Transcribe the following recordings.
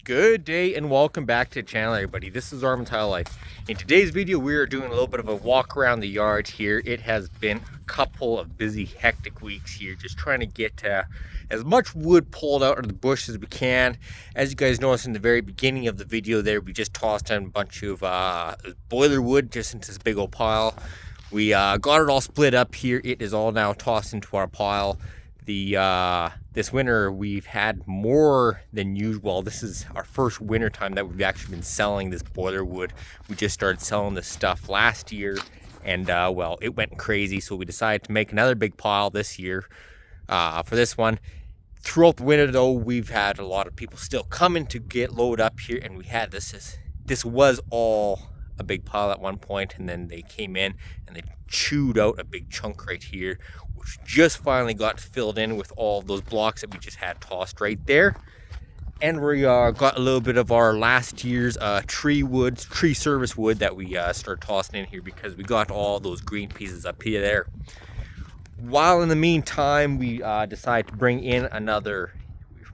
Good day and welcome back to the channel, everybody. This is Armands Life. In today's video, we are doing a little bit of a walk around the yard here. It has been a couple of busy, hectic weeks here, just trying to get as much wood pulled out of the bush as we can. As you guys noticed in the very beginning of the video there, we just tossed in a bunch of boiler wood just into this big old pile. We got it all split up here. It is all now tossed into our pile. This winter we've had more than usual. This is our first winter time that we've actually been selling this boiler wood. We just started selling this stuff last year, and well, it went crazy, so we decided to make another big pile this year for this one. Throughout the winter though, we've had a lot of people still coming to get loaded up here, and we had this was all a big pile at one point, and then they came in and they chewed out a big chunk right here, which just finally got filled in with all of those blocks that we just had tossed right there. And we got a little bit of our last year's tree service wood that we started tossing in here, because we got all those green pieces up here there. While in the meantime, we decided to bring in another.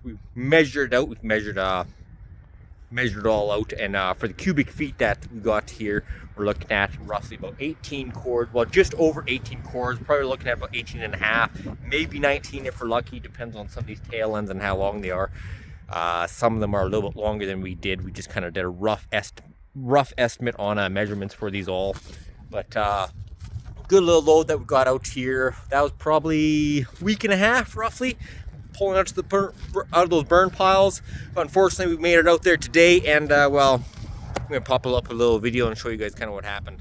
We measured out. We measured it all out, and for the cubic feet that we got here, we're looking at roughly about 18 cords, well, just over 18 cords, probably looking at about 18 and a half, maybe 19 if we're lucky. Depends on some of these tail ends and how long they are. Some of them are a little bit longer than we did. We just kind of did a rough estimate on measurements for these all. But good little load that we got out here. That was probably a week and a half roughly, pulling out to the out of those burn piles. But unfortunately, we made it out there today, and well, I'm gonna pop up a little video and show you guys kind of what happened.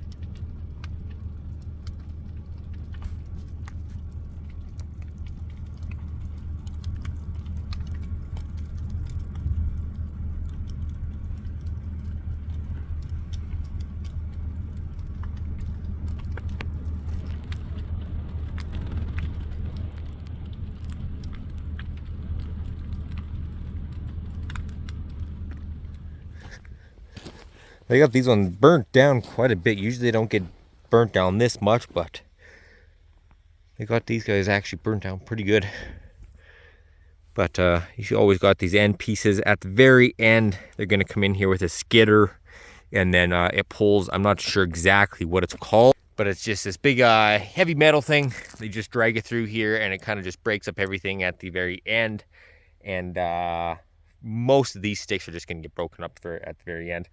They got these ones burnt down quite a bit. Usually they don't get burnt down this much, but they got these guys actually burnt down pretty good. But you always got these end pieces at the very end. They're going to come in here with a skidder, and then it pulls. I'm not sure exactly what it's called, but it's just this big heavy metal thing. They just drag it through here, and it kind of just breaks up everything at the very end. And most of these sticks are just going to get broken up at the very end.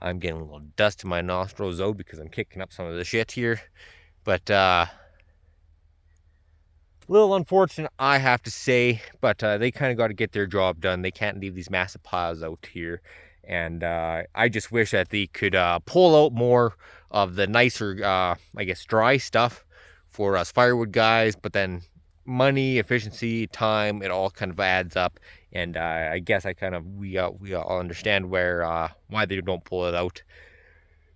I'm getting a little dust in my nostrils though, because I'm kicking up some of the shit here. But a little unfortunate, I have to say, but they kind of got to get their job done. They can't leave these massive piles out here. And I just wish that they could pull out more of the nicer, I guess, dry stuff for us firewood guys. But then money, efficiency, time, it all kind of adds up. And I guess we all understand why they don't pull it out.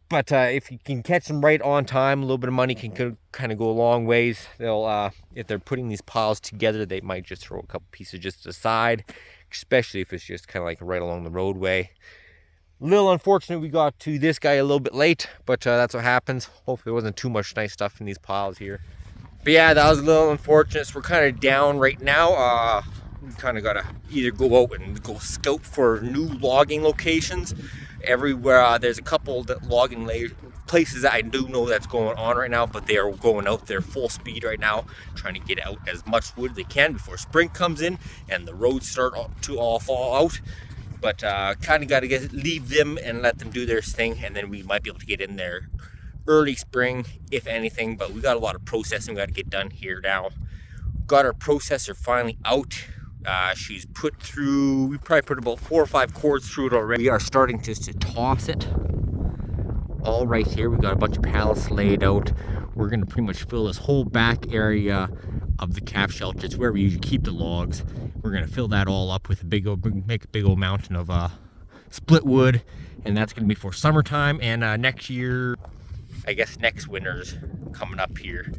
But if you can catch them right on time, a little bit of money can kind of go a long ways. They'll if they're putting these piles together, they might just throw a couple pieces just aside, especially if it's just kind of like right along the roadway. A little unfortunate we got to this guy a little bit late, but that's what happens. Hopefully there wasn't too much nice stuff in these piles here. But yeah, that was a little unfortunate. So we're kind of down right now. We kind of got to either go out and go scout for new logging locations. Everywhere there's a couple that logging places that I do know that's going on right now, but they are going out there full speed right now, trying to get out as much wood as they can before spring comes in and the roads start to all fall out. But kind of got to leave them and let them do their thing, and then we might be able to get in there early spring, if anything. But we got a lot of processing we got to get done here now. Got our processor finally out. She's put through, we probably put about 4 or 5 cords through it already. We are starting just to toss it all right here. We got a bunch of pallets laid out. We're going to pretty much fill this whole back area of the calf shelter. It's where we usually keep the logs. We're going to fill that all up with make a big old mountain of split wood, and that's going to be for summertime. And next year, I guess next winter's coming up here,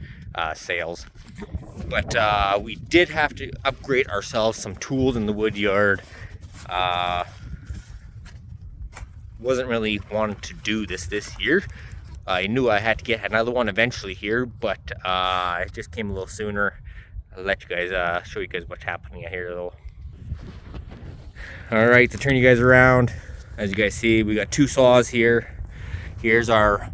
sales. But we did have to upgrade ourselves some tools in the wood yard. Wasn't really wanting to do this year. I knew I had to get another one eventually here, but it just came a little sooner. I'll let you guys show you guys what's happening here though. All right, to turn you guys around, as you guys see, we got two saws here. Here's our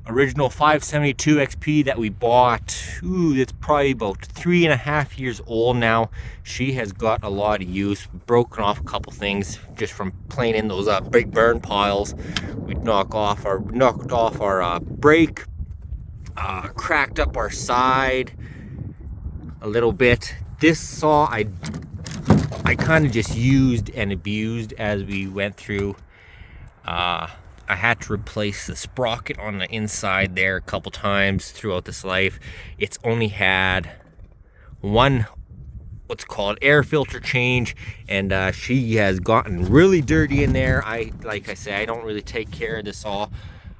original 572 XP that we bought. Ooh, it's probably about 3.5 years old now. She has got a lot of use. We've broken off a couple things just from playing in those big burn piles. We knocked off our brake, cracked up our side a little bit. This saw I kind of just used and abused as we went through. I had to replace the sprocket on the inside there a couple times throughout this life. It's only had one what's called air filter change, and she has gotten really dirty in there. Like I say, I don't really take care of this saw.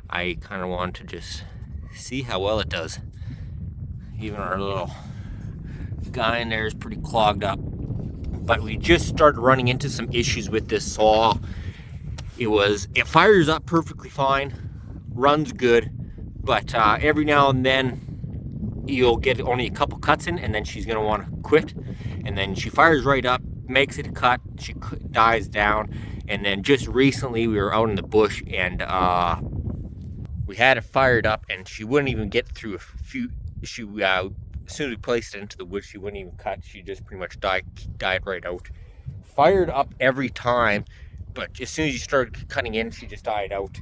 I kind of want to just see how well it does. Even our little guy in there is pretty clogged up. But we just started running into some issues with this saw. It fires up perfectly fine, runs good, but every now and then you'll get only a couple cuts in, and then she's gonna want to quit. And then she fires right up, makes it a cut, she dies down. And then just recently we were out in the bush, and we had it fired up, and she wouldn't even get through a few. As soon as we placed it into the wood, she wouldn't even cut. She just pretty much died right out. Fired up every time, but as soon as you started cutting in, she just died out.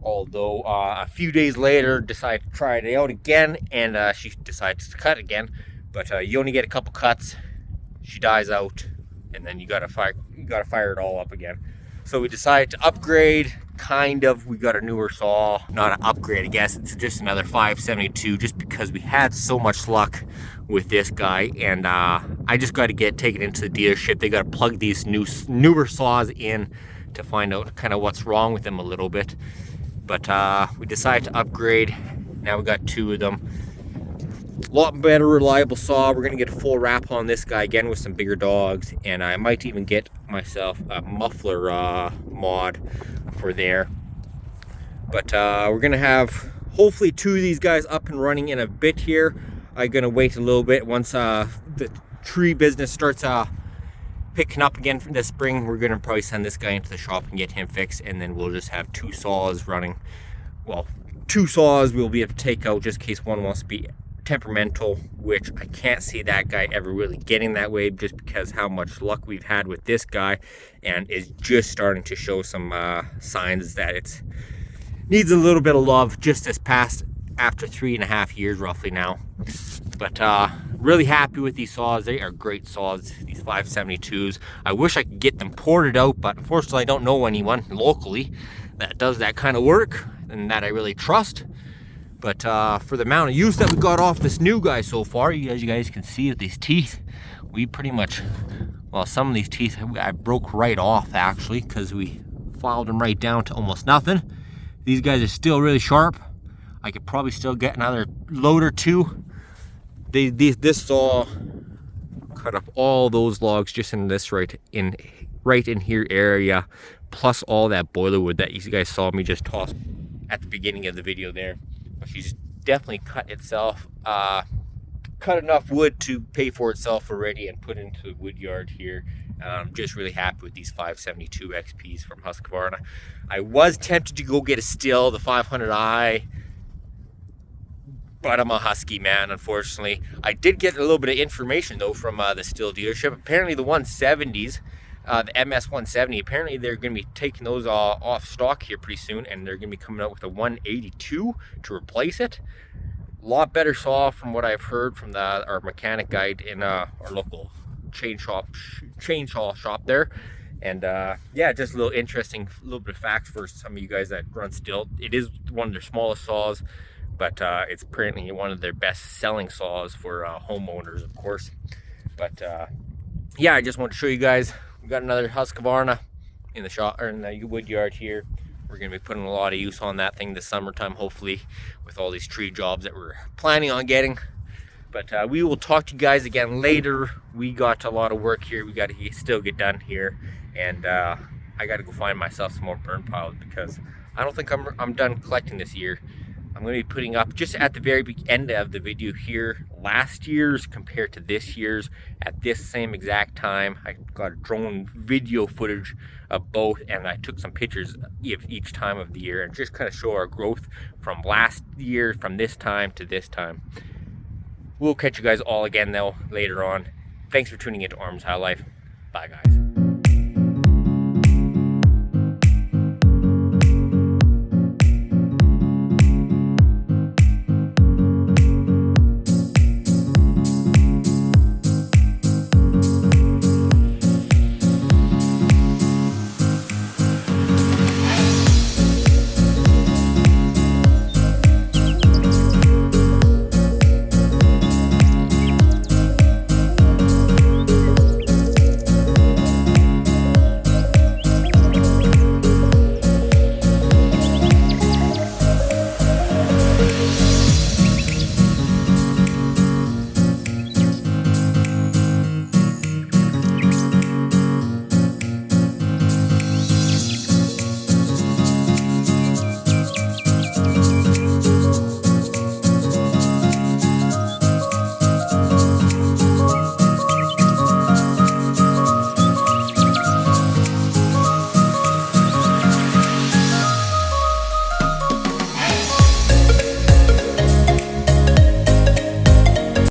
Although a few days later, decided to try it out again, and she decides to cut again. But you only get a couple cuts, she dies out, and then you gotta fire it all up again. So we decided to upgrade. Kind of, we got a newer saw. Not an upgrade, I guess. It's just another 572, just because we had so much luck with this guy. And I just got to take it into the dealership. They got to plug these newer saws in to find out kind of what's wrong with them a little bit. But we decided to upgrade. Now we got two of them. A lot better reliable saw. We're gonna get a full wrap on this guy again with some bigger dogs, and I might even get myself a muffler mod for there. But we're gonna have hopefully two of these guys up and running in a bit here. I'm gonna wait a little bit. Once the tree business starts picking up again from this spring, we're gonna probably send this guy into the shop and get him fixed, and then we'll just have two saws running. Well, two saws we'll be able to take out just in case one wants to be temperamental, which I can't see that guy ever really getting that way, just because how much luck we've had with this guy, and is just starting to show some signs that it needs a little bit of love just this past after 3.5 years roughly now. But really happy with these saws. They are great saws, these 572s. I wish I could get them ported out, but unfortunately I don't know anyone locally that does that kind of work and that I really trust. But for the amount of use that we got off this new guy so far, as you guys can see with these teeth, we pretty much, well, some of these teeth I broke right off actually, because we filed them right down to almost nothing. These guys are still really sharp. I could probably still get another load or two. This saw cut up all those logs just in this right in here area, plus all that boiler wood that you guys saw me just toss at the beginning of the video there. She's definitely cut enough wood to pay for itself already and put into the wood yard here. I'm just really happy with these 572 XPs from Husqvarna. I was tempted to go get a still, the 500i, but I'm a Husky man, unfortunately. I did get a little bit of information though from the still dealership. Apparently the 170s, the MS 170, apparently they're going to be taking those off stock here pretty soon, and they're going to be coming out with a 182 to replace it. A lot better saw from what I've heard from our mechanic guide in our local chainsaw shop there. And yeah, just a little interesting, little bit of facts for some of you guys that run still. It is one of their smallest saws, but it's apparently one of their best selling saws for homeowners, of course. But yeah, I just want to show you guys. We got another Husqvarna in the shop, or in the wood yard here. We're gonna be putting a lot of use on that thing this summertime, hopefully, with all these tree jobs that we're planning on getting. But we will talk to you guys again later. We got a lot of work here. We got to still get done here, and I got to go find myself some more burn piles because I don't think I'm done collecting this year. I'm going to be putting up just at the very end of the video here last year's compared to this year's at this same exact time. I got a drone video footage of both, and I took some pictures of each time of the year and just kind of show our growth from last year, from this time to this time. We'll catch you guys all again though later on. Thanks for tuning into Armands Life. Bye guys.